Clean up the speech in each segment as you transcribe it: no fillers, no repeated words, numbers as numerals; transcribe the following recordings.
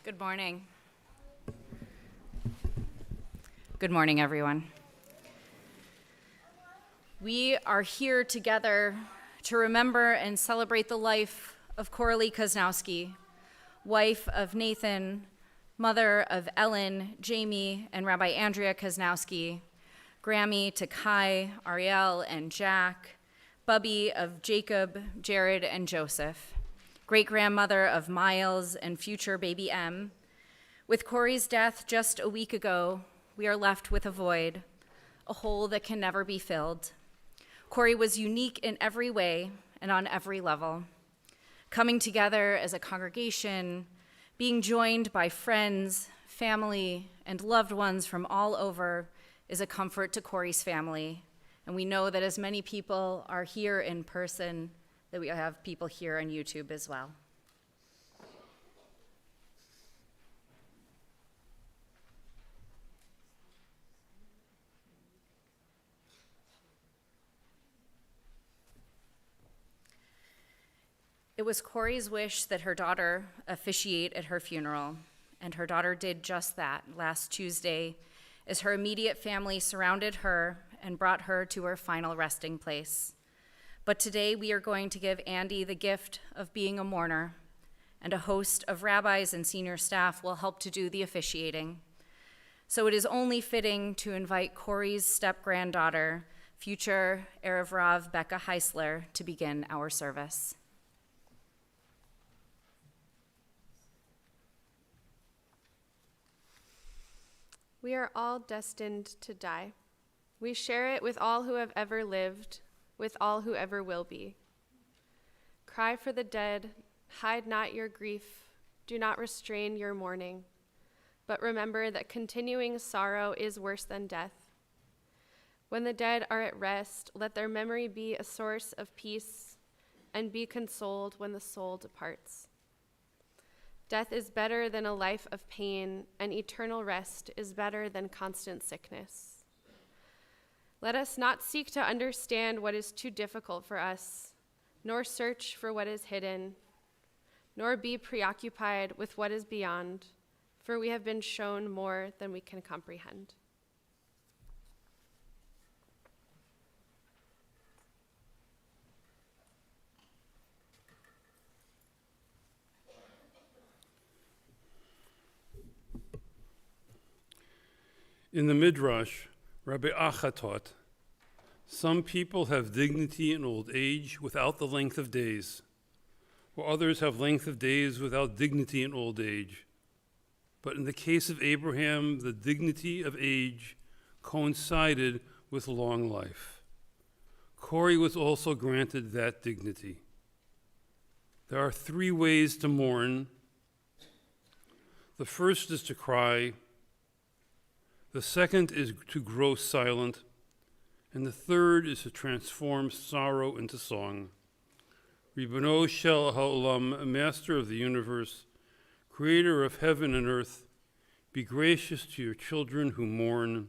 Good morning. Good morning, everyone. We are here together to remember and celebrate the life of Coralie Cosnowsky, wife of Nathan, mother of Ellen, Jamie, and Rabbi Andrea Cosnowsky, Grammy to Kai, Ariel, and Jack, Bubby of Jacob, Jared, and Joseph, great-grandmother of Miles and future baby M. With Corey's death just a week ago, we are left with a void, a hole that can never be filled. Corey was unique in every way and on every level. Coming together as a congregation, being joined by friends, family, and loved ones from all over is a comfort to Corey's family. And we know that as many people are here in person, that we have people here on YouTube as well. It was Corey's wish that her daughter officiate at her funeral, and her daughter did just that last Tuesday as her immediate family surrounded her and brought her to her final resting place. But today we are going to give Andy the gift of being a mourner, and a host of rabbis and senior staff will help to do the officiating. So it is only fitting to invite Corey's step-granddaughter, future Erev Rav Becca Heisler, to begin our service. We are all destined to die. We share it with all who have ever lived, with all who ever will be. Cry for the dead, hide not your grief, do not restrain your mourning, but remember that continuing sorrow is worse than death. When the dead are at rest, let their memory be a source of peace, and be consoled when the soul departs. Death is better than a life of pain, and eternal rest is better than constant sickness. Let us not seek to understand what is too difficult for us, nor search for what is hidden, nor be preoccupied with what is beyond, for we have been shown more than we can comprehend. In the Midrash, Rabbi Acha taught, some people have dignity in old age without the length of days, while others have length of days without dignity in old age. But in the case of Abraham, the dignity of age coincided with long life. Corey was also granted that dignity. There are 3 ways to mourn. The first is to cry. The second is to grow silent, and the third is to transform sorrow into song. Ribono shel ha'olam, master of the universe, creator of heaven and earth, be gracious to your children who mourn.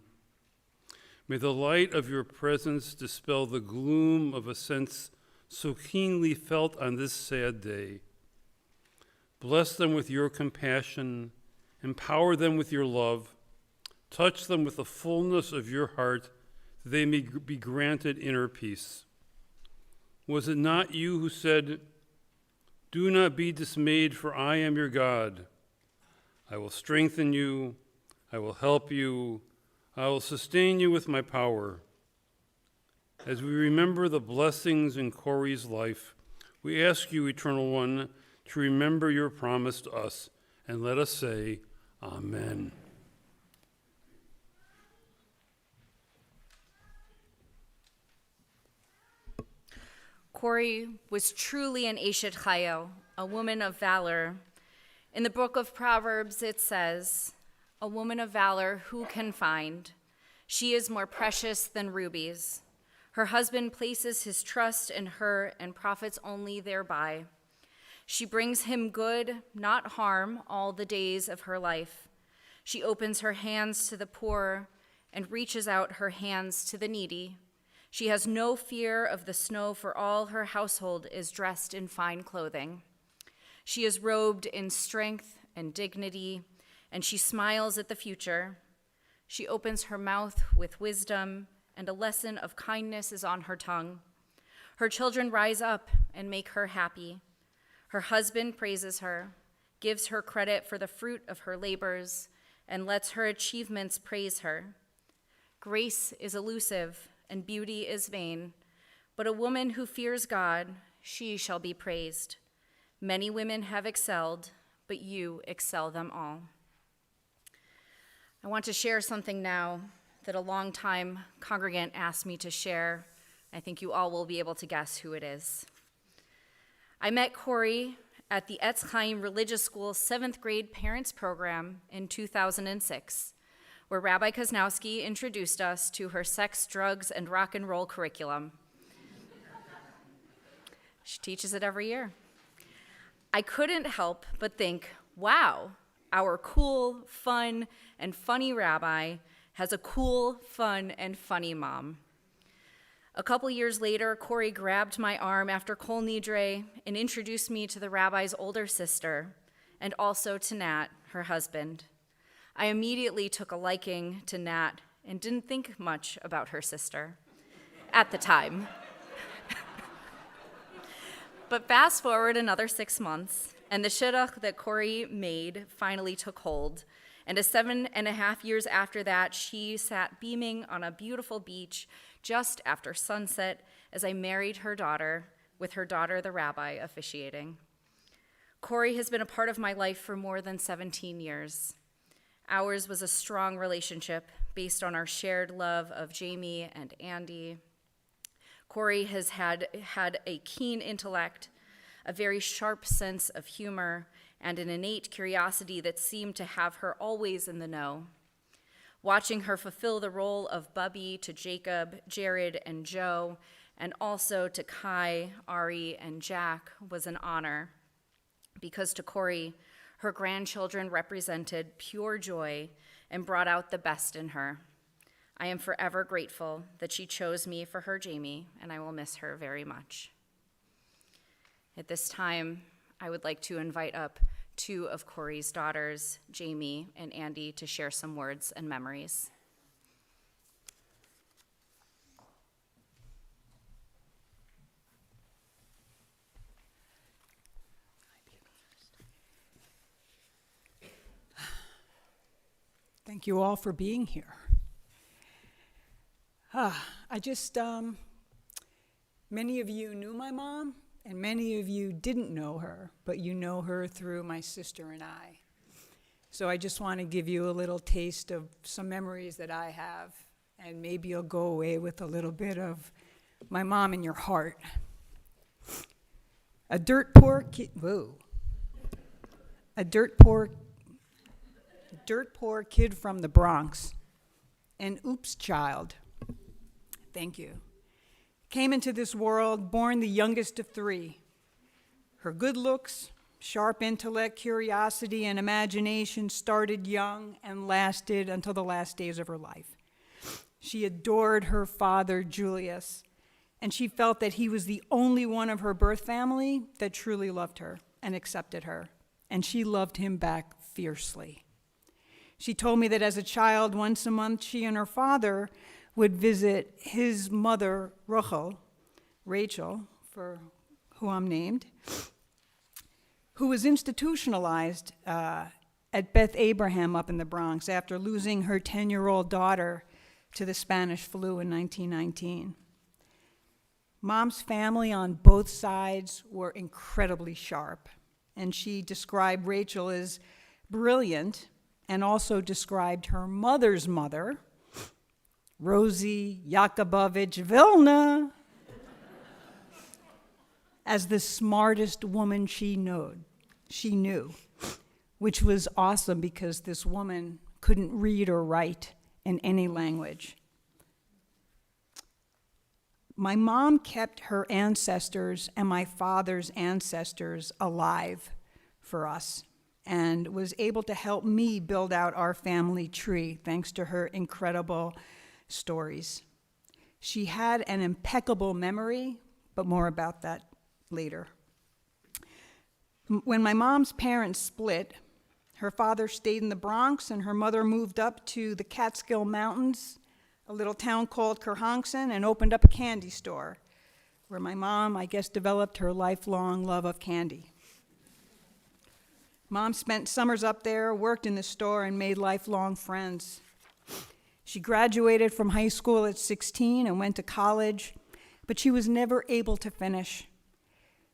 May the light of your presence dispel the gloom of a sense so keenly felt on this sad day. Bless them with your compassion, empower them with your love, touch them with the fullness of your heart, that they may be granted inner peace. Was it not you who said, "Do not be dismayed, for I am your God. I will strengthen you, I will help you, I will sustain you with my power." As we remember the blessings in Corey's life, we ask you, Eternal One, to remember your promise to us, and let us say, Amen. Corey was truly an Eshet Chayo, a woman of valor. In the book of Proverbs, it says, "A woman of valor who can find? She is more precious than rubies. Her husband places his trust in her and profits only thereby. She brings him good, not harm, all the days of her life. She opens her hands to the poor and reaches out her hands to the needy. She has no fear of the snow, for all her household is dressed in fine clothing. She is robed in strength and dignity, and she smiles at the future. She opens her mouth with wisdom, and a lesson of kindness is on her tongue. Her children rise up and make her happy. Her husband praises her, gives her credit for the fruit of her labors, and lets her achievements praise her. Grace is elusive, and beauty is vain, but a woman who fears God, she shall be praised. Many women have excelled, but you excel them all. I want to share something now that a longtime congregant asked me to share. I think you all will be able to guess who it is. I met Corey at the Etz Chaim Religious School 7th grade parents program in 2006, where Rabbi Cosnowsky introduced us to her sex, drugs, and rock and roll curriculum. She teaches it every year. I couldn't help but think, wow, our cool, fun, and funny rabbi has a cool, fun, and funny mom. A couple years later, Corey grabbed my arm after Kol Nidre and introduced me to the rabbi's older sister, and also to Nat, her husband. I immediately took a liking to Nat and didn't think much about her sister at the time. But fast forward another 6 months, and the shidduch that Corey made finally took hold. And 7.5 years after that, she sat beaming on a beautiful beach just after sunset as I married her daughter, with her daughter, the rabbi, officiating. Corey has been a part of my life for more than 17 years. Ours was a strong relationship based on our shared love of Jamie and Andy. Corey has had a keen intellect, a very sharp sense of humor, and an innate curiosity that seemed to have her always in the know. Watching her fulfill the role of Bubby to Jacob, Jared, and Joe, and also to Kai, Ari, and Jack was an honor, because to Corey, her grandchildren represented pure joy and brought out the best in her. I am forever grateful that she chose me for her Jamie, and I will miss her very much. At this time, I would like to invite up two of Corey's daughters, Jamie and Andy, to share some words and memories. Thank you all for being here. Many of you knew my mom, and many of you didn't know her, but you know her through my sister and I. So I just want to give you a little taste of some memories that I have, and maybe you'll go away with a little bit of my mom in your heart. A dirt poor kid from the Bronx, an oops child. Thank you. Came into this world born the youngest of three. Her good looks, sharp intellect, curiosity, and imagination started young and lasted until the last days of her life. She adored her father, Julius, and she felt that he was the only one of her birth family that truly loved her and accepted her, and she loved him back fiercely. She told me that as a child, once a month, she and her father would visit his mother, Rachel, for who I'm named, who was institutionalized at Beth Abraham up in the Bronx after losing her 10-year-old daughter to the Spanish flu in 1919. Mom's family on both sides were incredibly sharp, and she described Rachel as brilliant and also described her mother's mother, Rosie Yakubovich Vilna, as the smartest woman she knew, which was awesome because this woman couldn't read or write in any language. My mom kept her ancestors and my father's ancestors alive for us and was able to help me build out our family tree thanks to her incredible stories. She had an impeccable memory, but more about that later. When my mom's parents split, Her father stayed in the Bronx, and her mother moved up to the Catskill Mountains, a little town called Kerhonkson, and opened up a candy store, where my mom, I guess, developed her lifelong love of candy. Mom spent summers up there, worked in the store, and made lifelong friends. She graduated from high school at 16 and went to college, but she was never able to finish.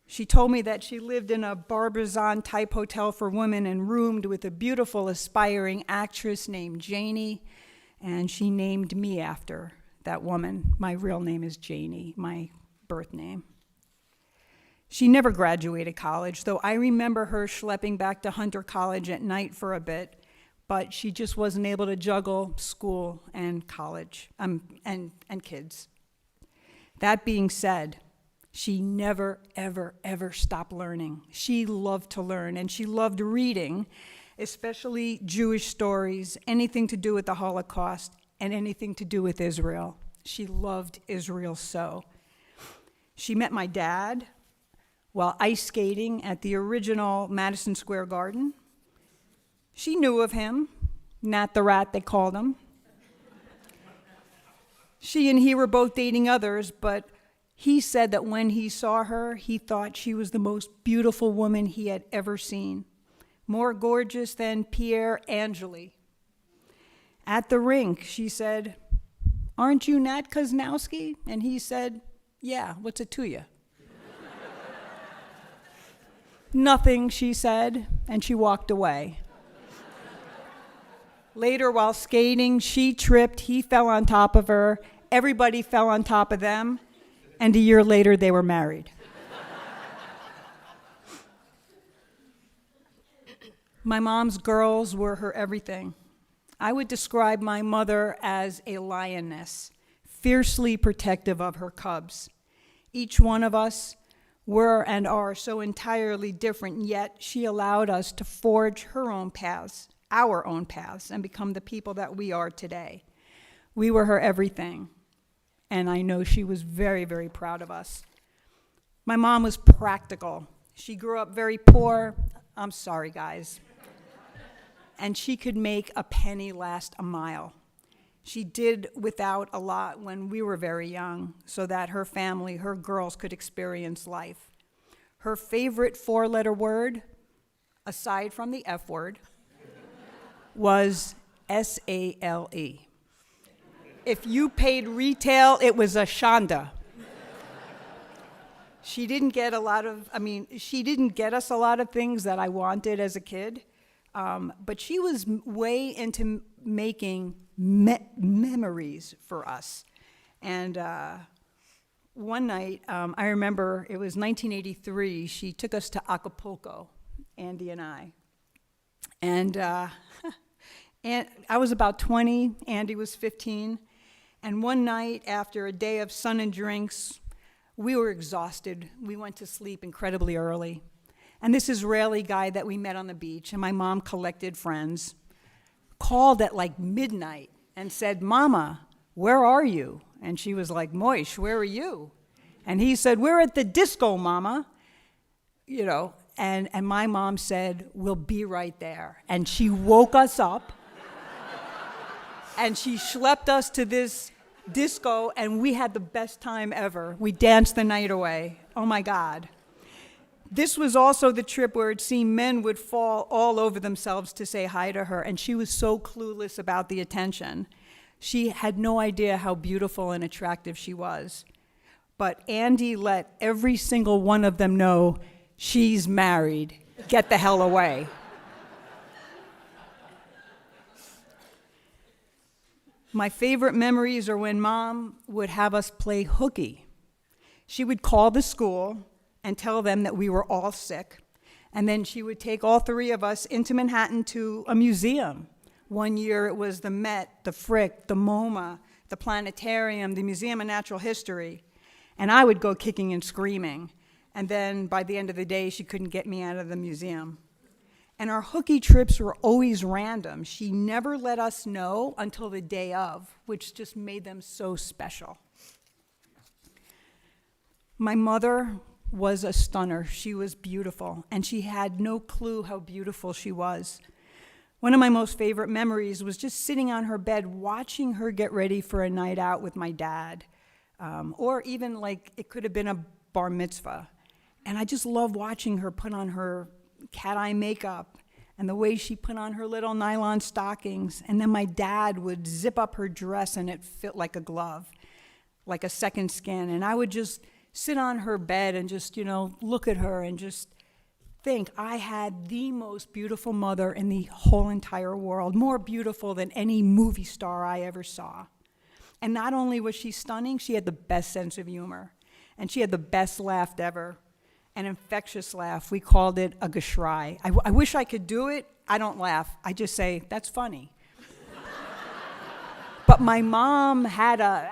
She told me that she lived in a Barbizon-type hotel for women and roomed with a beautiful, aspiring actress named Janie, and she named me after that woman. My real name is Janie, my birth name. She never graduated college, though I remember her schlepping back to Hunter College at night for a bit, but she just wasn't able to juggle school and college, and kids. That being said, she never, ever, ever stopped learning. She loved to learn, and she loved reading, especially Jewish stories, anything to do with the Holocaust, and anything to do with Israel. She loved Israel so. She met my dad while ice skating at the original Madison Square Garden. She knew of him, Nat the Rat, they called him. She and he were both dating others, but he said that when he saw her, he thought she was the most beautiful woman he had ever seen, more gorgeous than Pierre Angeli. At the rink, she said, "Aren't you Nat Cosnowsky?" And he said, "Yeah, what's it to you?" "Nothing," she said, and she walked away. Later, while skating, she tripped, he fell on top of her, everybody fell on top of them, and a year later, they were married. My mom's girls were her everything. I would describe my mother as a lioness, fiercely protective of her cubs. Each one of us were and are so entirely different, yet she allowed us to forge her own paths, our own paths, and become the people that we are today. We were her everything, and I know she was very, very proud of us. My mom was practical. She grew up very poor. I'm sorry, guys. And she could make a penny last a mile. She did without a lot when we were very young so that her family, her girls, could experience life. Her favorite four-letter word, aside from the F word, was S-A-L-E. If you paid retail, it was a shanda. She didn't get us a lot of things that I wanted as a kid, but she was way into making memories for us. And one night, I remember it was 1983, she took us to Acapulco, Andy and I. And I was about 20, Andy was 15. And one night, after a day of sun and drinks, we were exhausted. We went to sleep incredibly early. And this Israeli guy that we met on the beach, and my mom collected friends, called at like midnight and said, "Mama, where are you?" And she was like, "Moish, where are you?" And he said, "We're at the disco, Mama." And my mom said, "We'll be right there." And she woke us up, and she schlepped us to this disco, and we had the best time ever. We danced the night away. Oh, my God. This was also the trip where it seemed men would fall all over themselves to say hi to her, and she was so clueless about the attention. She had no idea how beautiful and attractive she was. But Andy let every single one of them know, "She's married. Get the hell away." My favorite memories are when Mom would have us play hooky. She would call the school and tell them that we were all sick, and then she would take all three of us into Manhattan to a museum. One year it was the Met, the Frick, the MoMA, the Planetarium, the Museum of Natural History, and I would go kicking and screaming. And then by the end of the day, she couldn't get me out of the museum. And our hooky trips were always random. She never let us know until the day of, which just made them so special. My mother was a stunner. She was beautiful, and she had no clue how beautiful she was. One of my most favorite memories was just sitting on her bed watching her get ready for a night out with my dad, or even like it could have been a bar mitzvah. And I just love watching her put on her cat eye makeup and the way she put on her little nylon stockings. And then my dad would zip up her dress and it fit like a glove, like a second skin. And I would just sit on her bed and just, look at her and just think I had the most beautiful mother in the whole entire world, more beautiful than any movie star I ever saw. And not only was she stunning, she had the best sense of humor. And she had the best laugh ever, an infectious laugh. We called it a geschrei. I wish I could do it. I don't laugh. I just say, that's funny. But my mom had a,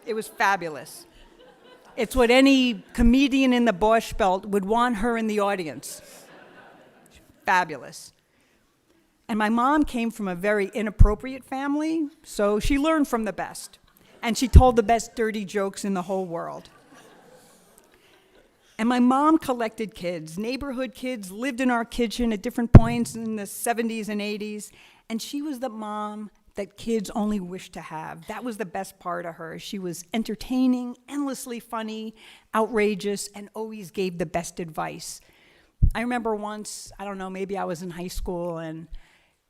it was fabulous. It's what any comedian in the Borscht Belt would want her in the audience. Fabulous. And my mom came from a very inappropriate family, so she learned from the best. And she told the best dirty jokes in the whole world. And my mom collected kids. Neighborhood kids lived in our kitchen at different points in the 70s and 80s. And she was the mom that kids only wished to have. That was the best part of her. She was entertaining, endlessly funny, outrageous, and always gave the best advice. I remember once, I don't know, maybe I was in high school, and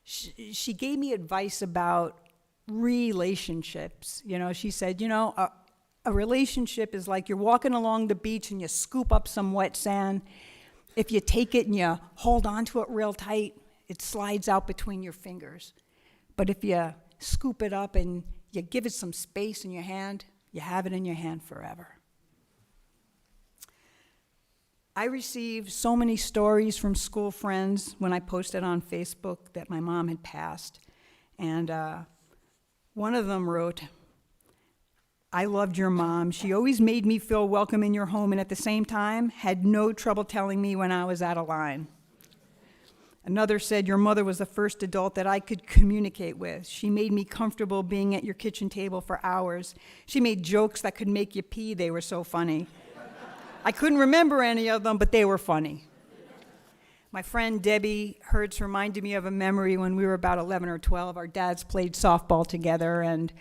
she gave me advice about relationships. She said, a relationship is like you're walking along the beach and you scoop up some wet sand. If you take it and you hold on to it real tight, it slides out between your fingers. But if you scoop it up and you give it some space in your hand, you have it in your hand forever. I received so many stories from school friends when I posted on Facebook that my mom had passed. And one of them wrote, I loved your mom. She always made me feel welcome in your home and at the same time had no trouble telling me when I was out of line. Another said, your mother was the first adult that I could communicate with. She made me comfortable being at your kitchen table for hours. She made jokes that could make you pee. They were so funny. I couldn't remember any of them, but they were funny. My friend Debbie Hertz reminded me of a memory when we were about 11 or 12. Our dads played softball together, and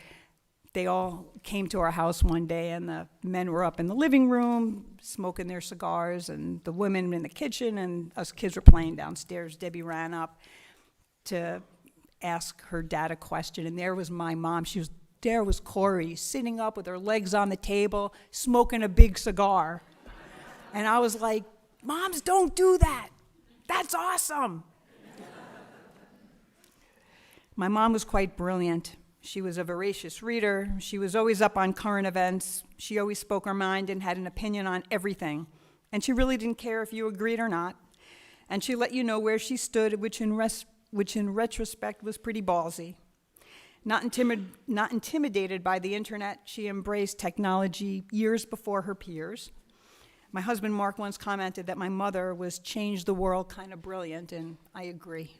they all came to our house one day, and the men were up in the living room smoking their cigars, and the women in the kitchen, and us kids were playing downstairs. Debbie ran up to ask her dad a question, and there was my mom. There was Coralie sitting up with her legs on the table, smoking a big cigar. And I was like, moms don't do that. That's awesome. My mom was quite brilliant. She was a voracious reader. She was always up on current events. She always spoke her mind and had an opinion on everything. And she really didn't care if you agreed or not. And she let you know where she stood, which in retrospect was pretty ballsy. Not intimidated by the internet, she embraced technology years before her peers. My husband Mark once commented that my mother was change the world kind of brilliant, and I agree.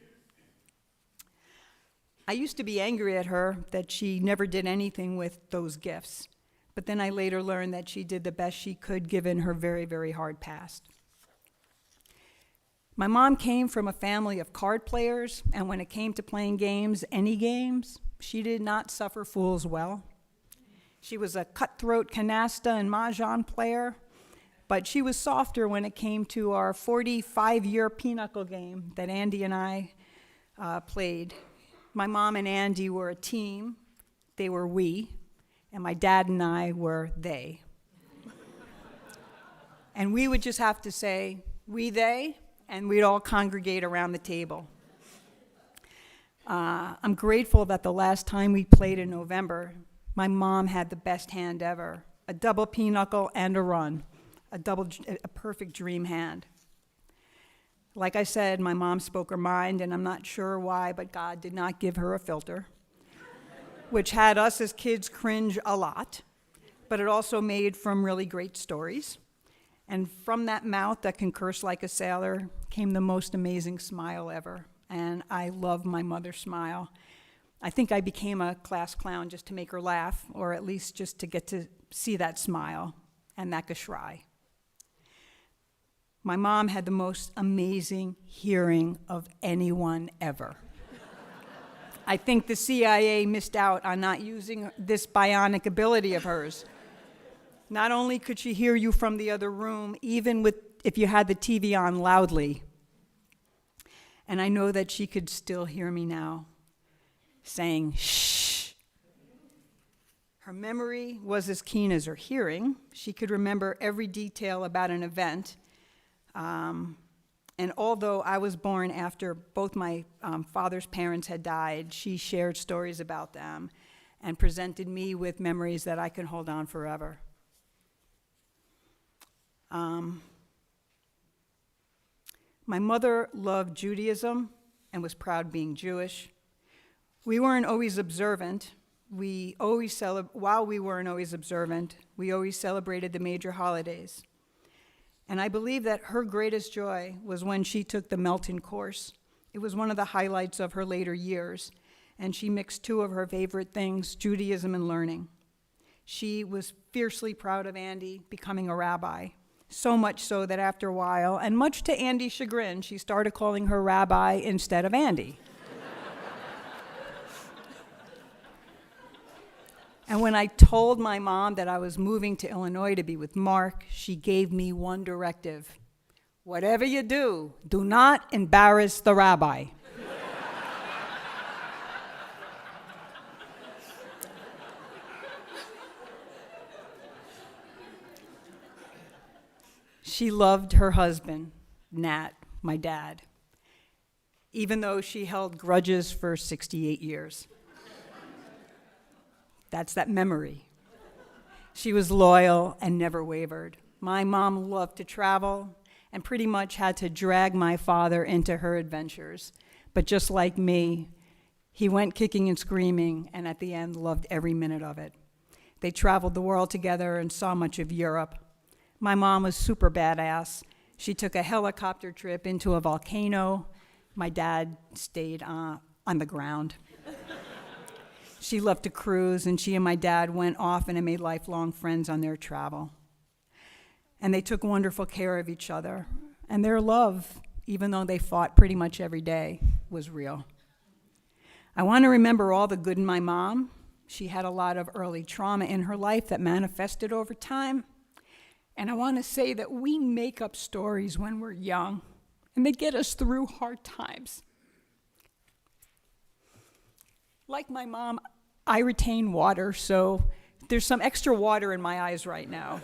I used to be angry at her that she never did anything with those gifts, but then I later learned that she did the best she could given her very, very hard past. My mom came from a family of card players, and when it came to playing games, any games, she did not suffer fools well. She was a cutthroat canasta and mahjong player, but she was softer when it came to our 45-year pinochle game that Andy and I played. My mom and Andy were a team. They were we, and my dad and I were they. And we would just have to say, we, they, and we'd all congregate around the table. I'm grateful that the last time we played in November, my mom had the best hand ever, a double pinochle and a run, a perfect dream hand. Like I said, my mom spoke her mind, and I'm not sure why, but God did not give her a filter, which had us as kids cringe a lot, but it also made from really great stories. And from that mouth that can curse like a sailor came the most amazing smile ever. And I love my mother's smile. I think I became a class clown just to make her laugh, or at least just to get to see that smile and that geschrei. My mom had the most amazing hearing of anyone ever. I think the CIA missed out on not using this bionic ability of hers. Not only could she hear you from the other room, even if you had the TV on loudly, and I know that she could still hear me now, saying, shh. Her memory was as keen as her hearing. She could remember every detail about an event. And although I was born after both my father's parents had died, she shared stories about them and presented me with memories that I can hold on forever. My mother loved Judaism and was proud being Jewish. We weren't always observant. While we weren't always observant, we always celebrated the major holidays. And I believe that her greatest joy was when she took the Melton course. It was one of the highlights of her later years, and she mixed two of her favorite things, Judaism and learning. She was fiercely proud of Andy becoming a rabbi, so much so that after a while, and much to Andy's chagrin, she started calling her rabbi instead of Andy. And when I told my mom that I was moving to Illinois to be with Mark, she gave me one directive. Whatever you do, do not embarrass the rabbi. She loved her husband, Nat, my dad, even though she held grudges for 68 years. That's that memory. She was loyal and never wavered. My mom loved to travel and pretty much had to drag my father into her adventures. But just like me, he went kicking and screaming and at the end loved every minute of it. They traveled the world together and saw much of Europe. My mom was super badass. She took a helicopter trip into a volcano. My dad stayed on the ground. She loved to cruise, and she and my dad went often and made lifelong friends on their travel. And they took wonderful care of each other. And their love, even though they fought pretty much every day, was real. I want to remember all the good in my mom. She had a lot of early trauma in her life that manifested over time. And I want to say that we make up stories when we're young, and they get us through hard times. Like my mom, I retain water, so there's some extra water in my eyes right now.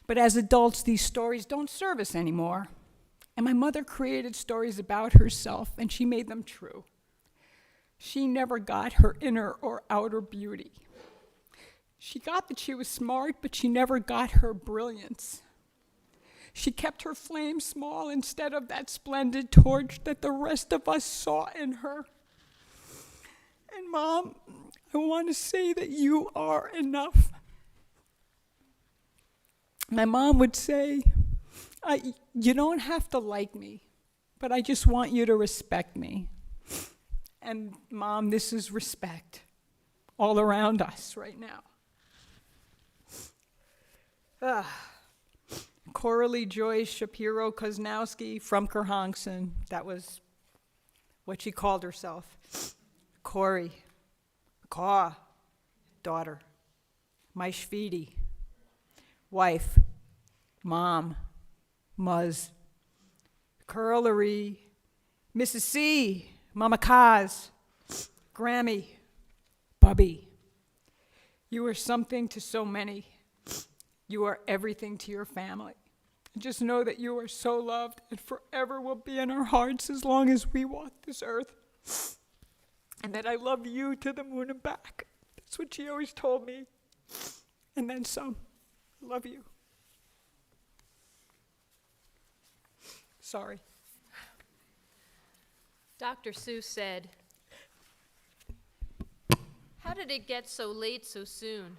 But as adults, these stories don't serve us anymore. And my mother created stories about herself, and she made them true. She never got her inner or outer beauty. She got that she was smart, but she never got her brilliance. She kept her flame small instead of that splendid torch that the rest of us saw in her. And Mom, I want to say that you are enough. My mom would say, you don't have to like me, but I just want you to respect me. And Mom, this is respect all around us right now. Coralie Joyce Shapiro Cosnowsky from Kerhonkson. That was what she called herself. Corey, Ka, daughter. Maishvidi, wife. Mom, Muzz. Coralie, Mrs. C, Mama Kaz, Grammy, Bubby. You are something to so many. You are everything to your family. Just know that you are so loved and forever will be in our hearts as long as we walk this earth. And that I love you to the moon and back. That's what she always told me. And then some. I love you. Sorry. Dr. Seuss said, "How did it get so late so soon?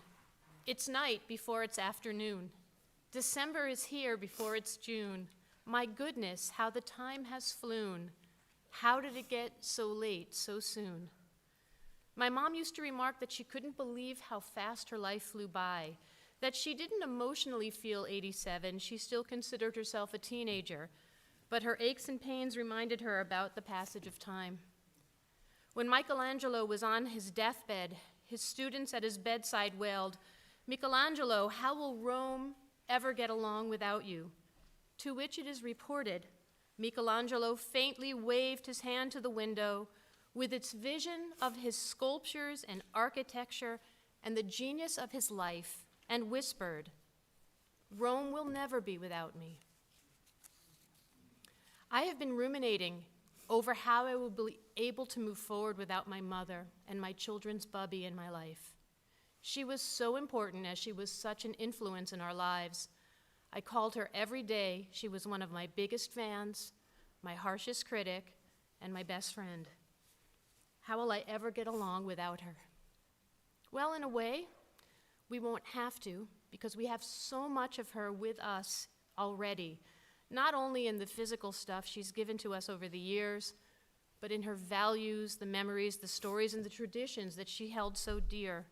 It's night before it's afternoon. December is here before it's June. My goodness, how the time has flown. How did it get so late so soon?" My mom used to remark that she couldn't believe how fast her life flew by. that she didn't emotionally feel 87. She still considered herself a teenager, but her aches and pains reminded her about the passage of time. When Michelangelo was on his deathbed, his students at his bedside wailed, "Michelangelo, how will Rome ever get along without you?" To which it is reported, Michelangelo faintly waved his hand to the window with its vision of his sculptures and architecture and the genius of his life, and whispered, "Rome will never be without me." I have been ruminating over how I will be able to move forward without my mother and my children's Bubby in my life. She was so important as she was such an influence in our lives. I called her every day. She was one of my biggest fans, my harshest critic, and my best friend. How will I ever get along without her? Well, in a way, we won't have to, because we have so much of her with us already, not only in the physical stuff she's given to us over the years, but in her values, the memories, the stories, and the traditions that she held so dear.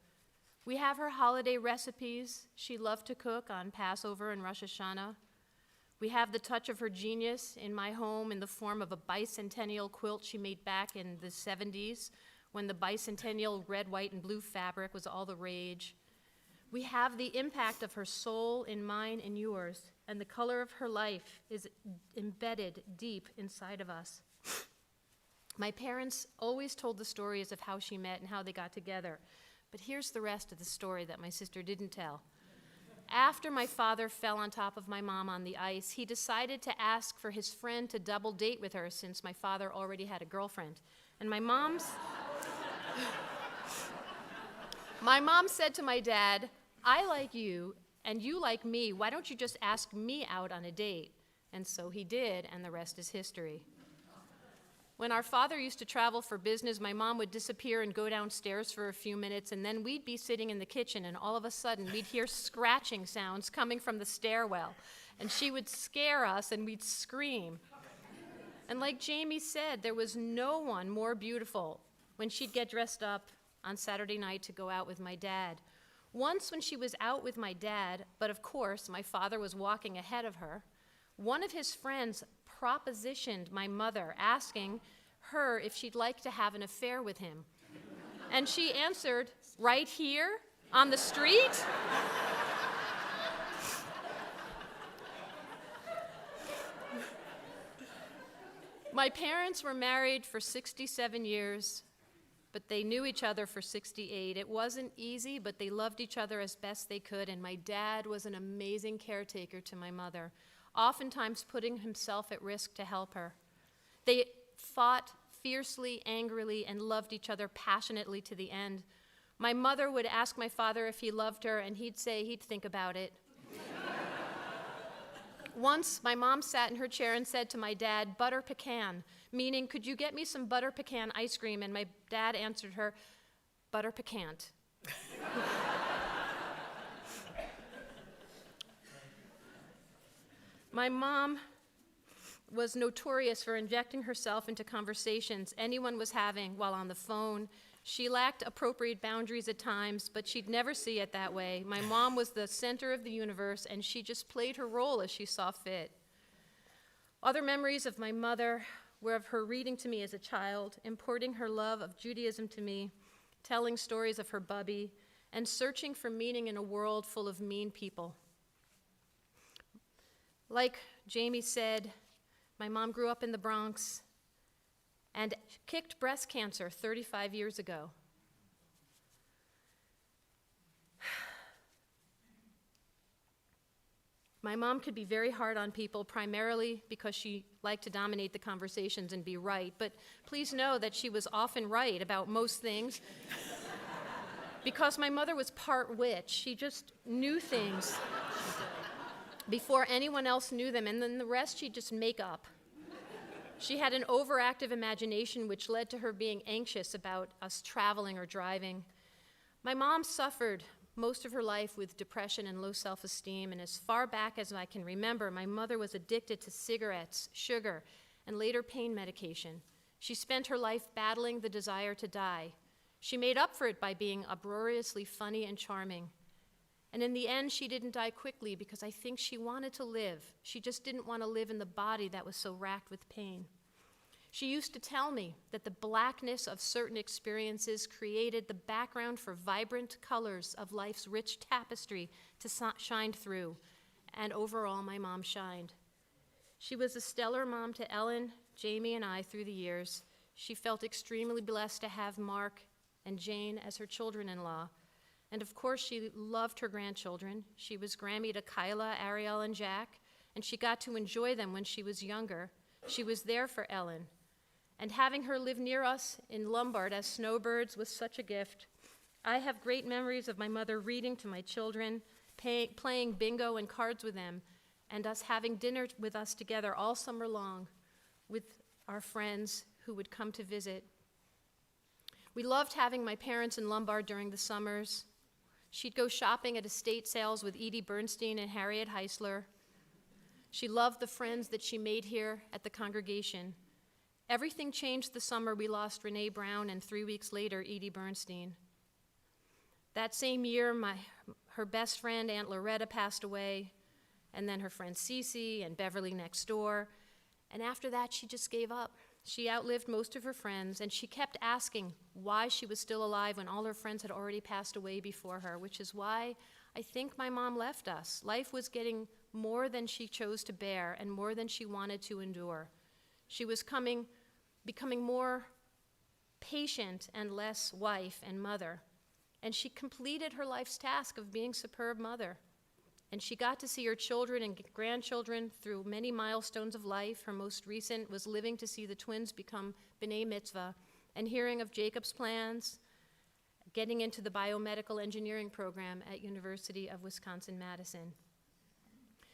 We have her holiday recipes she loved to cook on Passover and Rosh Hashanah. We have the touch of her genius in my home in the form of a bicentennial quilt she made back in the 70s, when the bicentennial red, white, and blue fabric was all the rage. We have the impact of her soul in mine and yours, and the color of her life is embedded deep inside of us. My parents always told the stories of how she met and how they got together, but here's the rest of the story that my sister didn't tell. After my father fell on top of my mom on the ice, he decided to ask for his friend to double date with her since my father already had a girlfriend. And my mom said to my dad, "I like you and you like me. Why don't you just ask me out on a date?" And so he did, and the rest is history. When our father used to travel for business, my mom would disappear and go downstairs for a few minutes, and then we'd be sitting in the kitchen, and all of a sudden we'd hear scratching sounds coming from the stairwell, and she would scare us, and we'd scream. And like Jamie said, there was no one more beautiful when she'd get dressed up on Saturday night to go out with my dad. Once when she was out with my dad, but of course my father was walking ahead of her, one of his friends propositioned my mother, asking her if she'd like to have an affair with him. And she answered, "Right here on the street?" My parents were married for 67 years, but they knew each other for 68. It wasn't easy, but they loved each other as best they could, and my dad was an amazing caretaker to my mother, oftentimes putting himself at risk to help her. They fought fiercely, angrily, and loved each other passionately to the end. My mother would ask my father if he loved her, and he'd say he'd think about it. Once, my mom sat in her chair and said to my dad, "Butter pecan," meaning, "Could you get me some butter pecan ice cream?" And my dad answered her, "Butter pecant." My mom was notorious for injecting herself into conversations anyone was having while on the phone. She lacked appropriate boundaries at times, but she'd never see it that way. My mom was the center of the universe, and she just played her role as she saw fit. Other memories of my mother were of her reading to me as a child, importing her love of Judaism to me, telling stories of her Bubby, and searching for meaning in a world full of mean people. Like Jamie said, my mom grew up in the Bronx and kicked breast cancer 35 years ago. My mom could be very hard on people, primarily because she liked to dominate the conversations and be right, but please know that she was often right about most things. Because my mother was part witch, she just knew things before anyone else knew them, and then the rest she'd just make up. She had an overactive imagination, which led to her being anxious about us traveling or driving. My mom suffered most of her life with depression and low self-esteem, and as far back as I can remember, my mother was addicted to cigarettes, sugar, and later pain medication. She spent her life battling the desire to die. She made up for it by being uproariously funny and charming. And in the end, she didn't die quickly because I think she wanted to live. She just didn't want to live in the body that was so racked with pain. She used to tell me that the blackness of certain experiences created the background for vibrant colors of life's rich tapestry to shine through. And overall, my mom shined. She was a stellar mom to Ellen, Jamie, and I through the years. She felt extremely blessed to have Mark and Jane as her children-in-law. And of course, she loved her grandchildren. She was Grammy to Kyla, Ariel, and Jack, and she got to enjoy them when she was younger. She was there for Ellen. And having her live near us in Lombard as snowbirds was such a gift. I have great memories of my mother reading to my children, playing bingo and cards with them, and us having dinner with us together all summer long with our friends who would come to visit. We loved having my parents in Lombard during the summers. She'd go shopping at estate sales with Edie Bernstein and Harriet Heisler. She loved the friends that she made here at the congregation. Everything changed the summer we lost Renee Brown and 3 weeks later, Edie Bernstein. That same year, her best friend, Aunt Loretta, passed away, and then her friend Cece and Beverly next door. And after that, she just gave up. She outlived most of her friends, and she kept asking why she was still alive when all her friends had already passed away before her, which is why I think my mom left us. Life was getting more than she chose to bear and more than she wanted to endure. She was becoming more patient and less wife and mother. And she completed her life's task of being a superb mother. And she got to see her children and grandchildren through many milestones of life. Her most recent was living to see the twins become B'nai Mitzvah and hearing of Jacob's plans, getting into the biomedical engineering program at University of Wisconsin-Madison.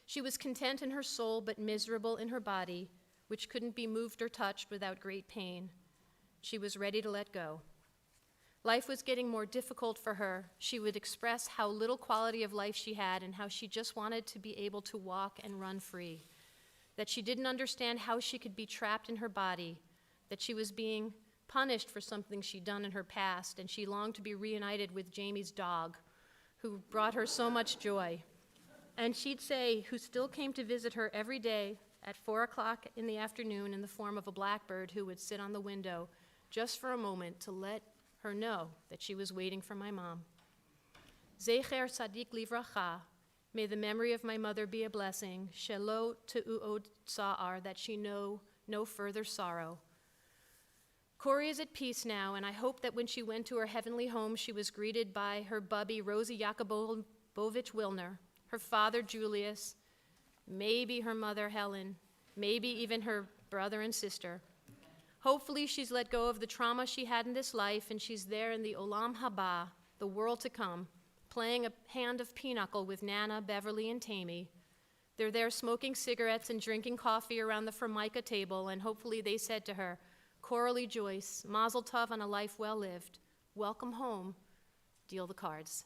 She was content in her soul but miserable in her body, which couldn't be moved or touched without great pain. She was ready to let go. Life was getting more difficult for her. She would express how little quality of life she had and how she just wanted to be able to walk and run free, that she didn't understand how she could be trapped in her body, that she was being punished for something she'd done in her past, and she longed to be reunited with Jamie's dog, who brought her so much joy. And she'd say, who still came to visit her every day at 4 o'clock in the afternoon in the form of a blackbird who would sit on the window just for a moment to let her know that she was waiting for my mom. Zecher Tzadik Livracha, may the memory of my mother be a blessing, Shelo Te'u Od Tsa'ar, that she know no further sorrow. Corrie is at peace now, and I hope that when she went to her heavenly home, she was greeted by her bubby, Rosie Yakubovich Wilner, her father, Julius, maybe her mother, Helen, maybe even her brother and sister. Hopefully she's let go of the trauma she had in this life, and she's there in the Olam Haba, the world to come, playing a hand of pinochle with Nana, Beverly, and Tammy. They're there smoking cigarettes and drinking coffee around the Formica table, and hopefully they said to her, Coralie Joyce, Mazel Tov on a life well lived. Welcome home. Deal the cards.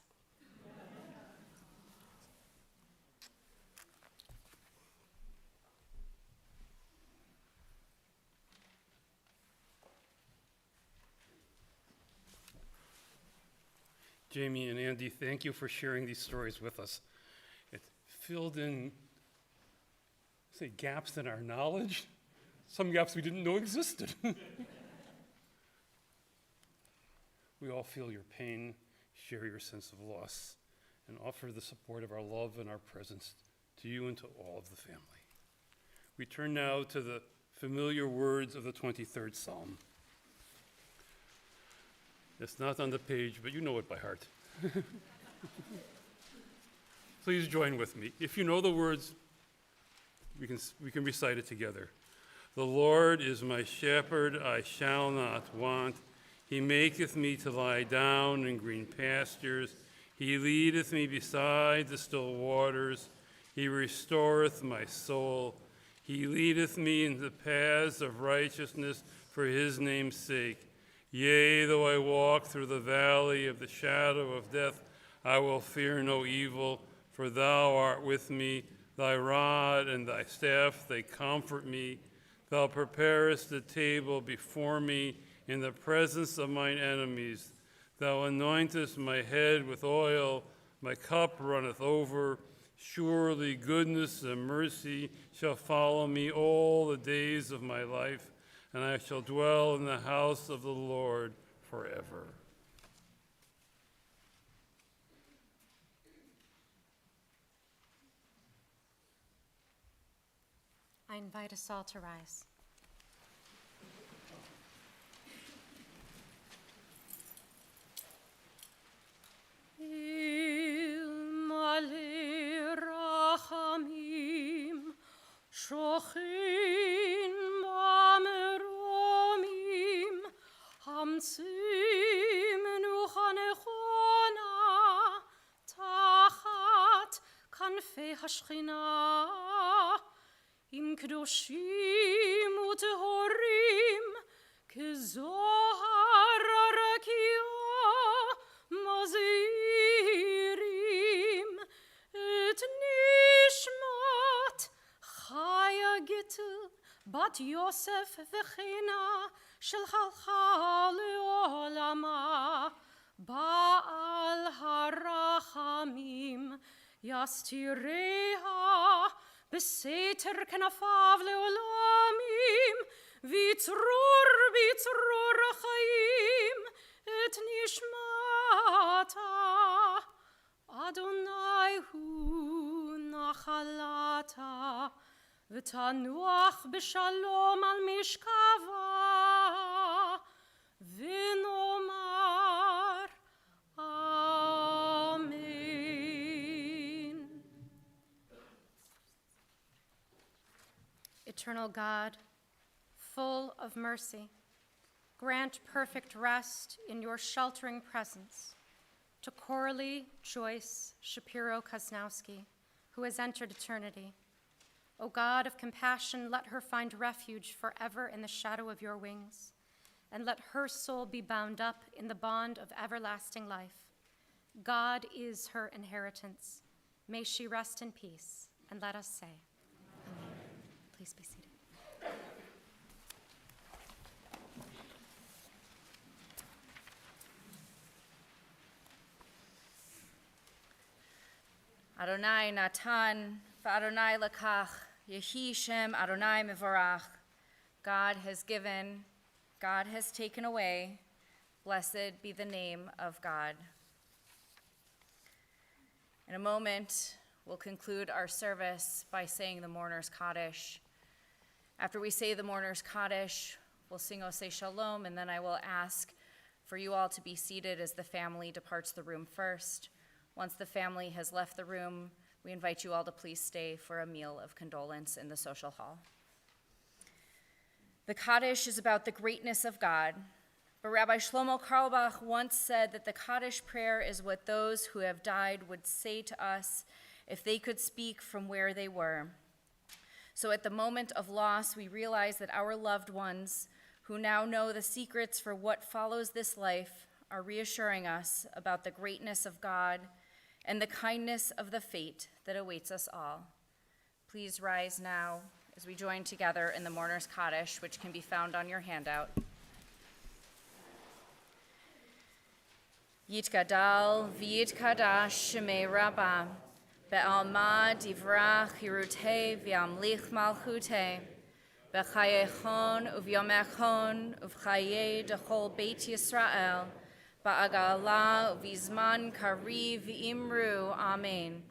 Jamie and Andy, thank you for sharing these stories with us. It filled in, say, gaps in our knowledge, some gaps we didn't know existed. We all feel your pain, share your sense of loss, and offer the support of our love and our presence to you and to all of the family. We turn now to the familiar words of the 23rd Psalm. It's not on the page, but you know it by heart. Please join with me. If you know the words, we can recite it together. The Lord is my shepherd, I shall not want. He maketh me to lie down in green pastures. He leadeth me beside the still waters. He restoreth my soul. He leadeth me in the paths of righteousness for his name's sake. Yea, though I walk through the valley of the shadow of death, I will fear no evil, for thou art with me. Thy rod and thy staff, they comfort me. Thou preparest the table before me in the presence of mine enemies. Thou anointest my head with oil, My cup runneth over. Surely goodness and mercy shall follow me all the days of my life, and I shall dwell in the house of the Lord forever. I invite us all to rise. Male rachamim, shochin mameromim, hamtzim nuchanechona, tachat kanfei hashchina, im kedoshim utehorim, kezohar arakia, mazirim, et nishmat, chaya gittel, bat Yosef vechena, shel chalcha leolama, Baal harachamim, yastireha, beseter knafav leolamim, vitzror chaim, et nishmata, Adonai hu nachalata, v'tanuach b'shalom al mishkava, v'nomar Amen. Eternal God, full of mercy, grant perfect rest in your sheltering presence to Coralie Joyce Shapiro Cosnowsky, who has entered eternity. O God of compassion, let her find refuge forever in the shadow of your wings, and let her soul be bound up in the bond of everlasting life. God is her inheritance. May she rest in peace, and let us say, Amen. Please be seated. Adonai Natan, v'Adonai Lakach, Yehi Shem Adonai Mevorach. God has given, God has taken away. Blessed be the name of God. In a moment, we'll conclude our service by saying the Mourner's Kaddish. After we say the Mourner's Kaddish, we'll sing Oseh Shalom, and then I will ask for you all to be seated as the family departs the room first. Once the family has left the room, we invite you all to please stay for a meal of condolence in the social hall. The Kaddish is about the greatness of God, but Rabbi Shlomo Carlebach once said that the Kaddish prayer is what those who have died would say to us if they could speak from where they were. So at the moment of loss, we realize that our loved ones, who now know the secrets for what follows this life, are reassuring us about the greatness of God and the kindness of the fate that awaits us all. Please rise now as we join together in the Mourner's Kaddish, which can be found on your handout. Yitgadal v'yitkadash shemei Rabbah, be'alma divrach hirutei v'yamlich malchutei, b'chayechon uvyomechon uv'chayei dechol Beit Yisrael, ba'agala v'izman kari v'imru, Amen.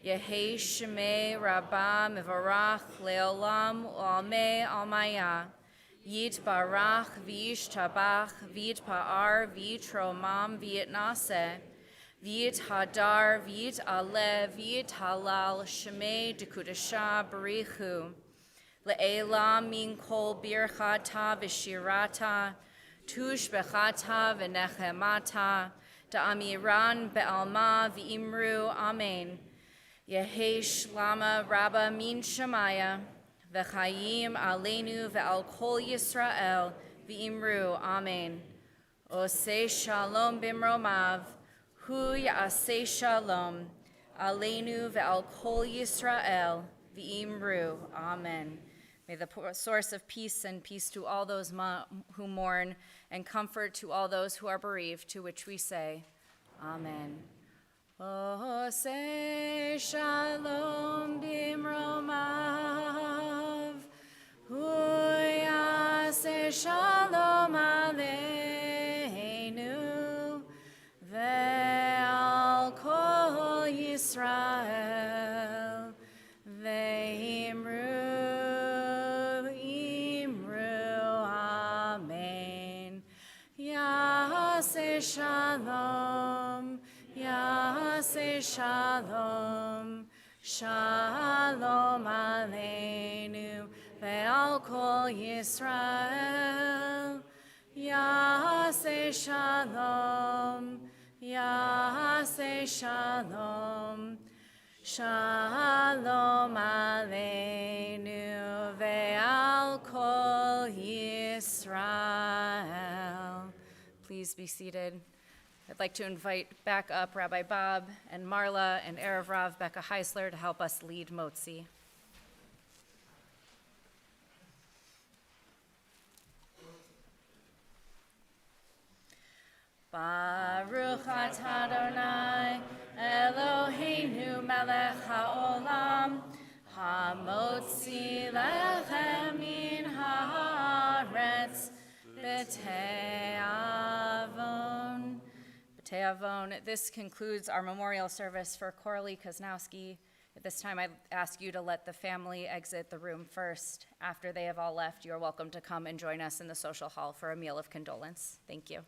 Yehei shemei Rabbah mevorach leolam u'almei almaya, Yitbarach v'yishtabach v'yitpa'ar v'yitromam v'yitnaseh, v'yithadar v'yit'aleh v'yithalal shemei dekudasha barichu, le'elam min kol birchata v'shirata, tushbechata v'nechemata, da'amiran be'alma v'imru, Amen. Yehei shlama Rabbah min Shemaya, v'chayim aleinu ve'al kol Yisrael v'imru, Amen. Oseh shalom bimromav, hu ya'aseh shalom, aleinu ve'al kol Yisrael v'imru, Amen. May the source of peace and peace to all those who mourn and comfort to all those who are bereaved, to which we say, Amen. Oseh shalom bimromav, huyaseh shalom aleinu, ve'al kol Yisrael, ve'imru, amen. Yaseh shalom, Yaseh shalom, shalom aleinu, ve'al kol Yisrael. Yaseh shalom, Yaseh shalom, shalom aleinu, ve'al kol Yisrael. Please be seated. I'd like to invite back up Rabbi Bob and Marla and Erev Rav Becca Heisler to help us lead Motzi. Baruch atah Adonai Eloheinu melech haolam hamotzi lechem min haaretz b'te'avon. B'te'avon. This concludes our memorial service for Coralie Cosnowsky. At this time, I ask you to let the family exit the room first. After they have all left, you are welcome to come and join us in the social hall for a meal of condolence. Thank you.